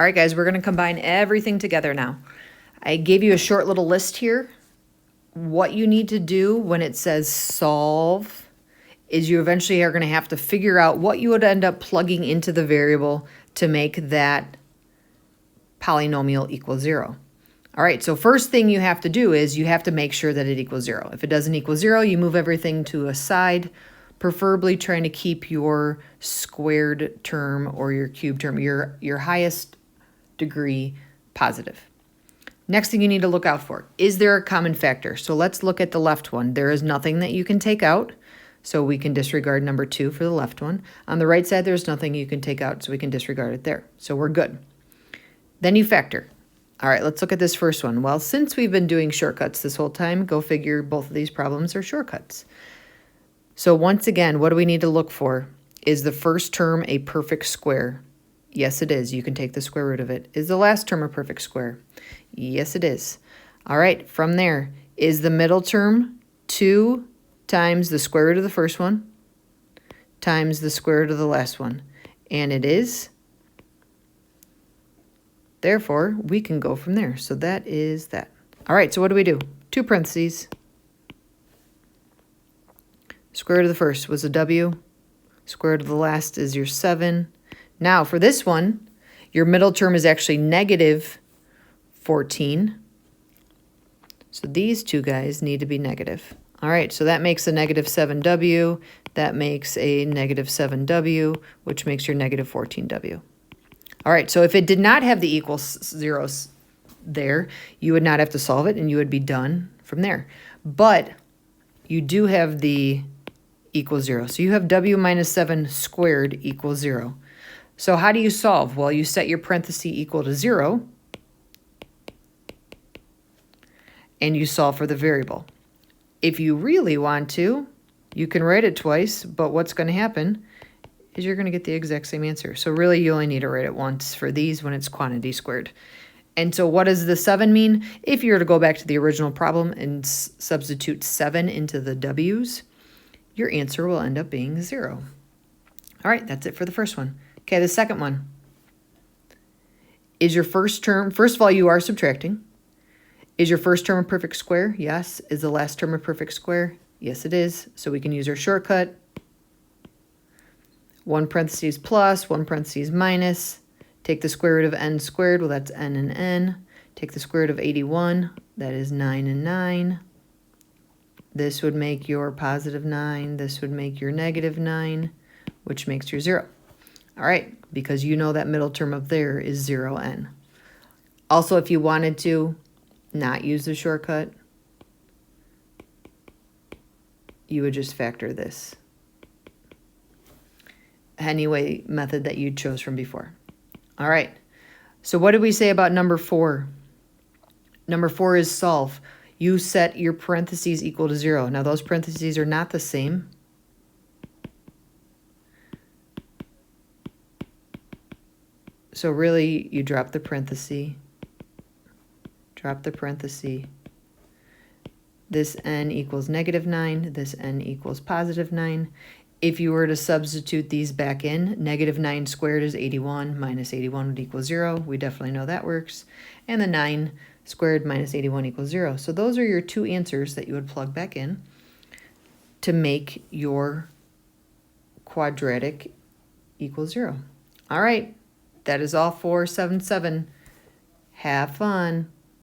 All right, guys, we're going to combine everything together now. I gave you a short little list here. What you need to do when it says solve is you eventually are going to have to figure out what you would end up plugging into the variable to make that polynomial equal 0. All right, so first thing you have to do is you have to make sure that it equals 0. If it doesn't equal 0, you move everything to a side, preferably trying to keep your squared term or your cube term, your highest degree, positive. Next thing you need to look out for, is there a common factor? So let's look at the left one. There is nothing that you can take out, so we can disregard number 2 for the left one. On the right side, there's nothing you can take out, so we can disregard it there. So we're good. Then you factor. All right, let's look at this first one. Well, since we've been doing shortcuts this whole time, go figure both of these problems are shortcuts. So once again, what do we need to look for? Is the first term a perfect square? Yes, it is. You can take the square root of it. Is the last term a perfect square? Yes, it is. All right, from there, is the middle term 2 times the square root of the first one times the square root of the last one? And it is. Therefore, we can go from there. So that is that. All right, so what do we do? 2 parentheses. Square root of the first was a w. Square root of the last is your 7. Now, for this one, your middle term is actually negative 14. So these two guys need to be negative. All right, so that makes a negative 7w. That makes a negative 7w, which makes your negative 14w. All right, so if it did not have the equal zeros there, you would not have to solve it, and you would be done from there. But you do have the equal 0. So you have w minus 7 squared equals 0. So how do you solve? Well, you set your parenthesis equal to 0, and you solve for the variable. If you really want to, you can write it twice, but what's going to happen is you're going to get the exact same answer. So really, you only need to write it once for these when it's quantity squared. And so what does the 7 mean? If you were to go back to the original problem and substitute 7 into the w's, your answer will end up being 0. All right, that's it for the first one. Okay, the second one. Is your first term, first of all, you are subtracting. Is your first term a perfect square? Yes. Is the last term a perfect square? Yes, it is. So we can use our shortcut. 1 parentheses plus, 1 parentheses minus. Take the square root of n squared. Well, that's n and n. Take the square root of 81. That is 9 and 9. This would make your positive 9. This would make your negative 9, which makes your 0. All right, because you know that middle term up there is 0n. Also, if you wanted to not use the shortcut, you would just factor this. Any method that you chose from before. All right, so what did we say about number 4? Number 4 is solve. You set your parentheses equal to 0. Now, those parentheses are not the same. So really, you drop the parenthesis. Drop the parenthesis. This n equals negative 9. This n equals positive 9. If you were to substitute these back in, negative 9 squared is 81. Minus 81 would equal 0. We definitely know that works. And the 9 squared minus 81 equals 0. So those are your 2 answers that you would plug back in to make your quadratic equal 0. All right, that is all for 7-7. Have fun.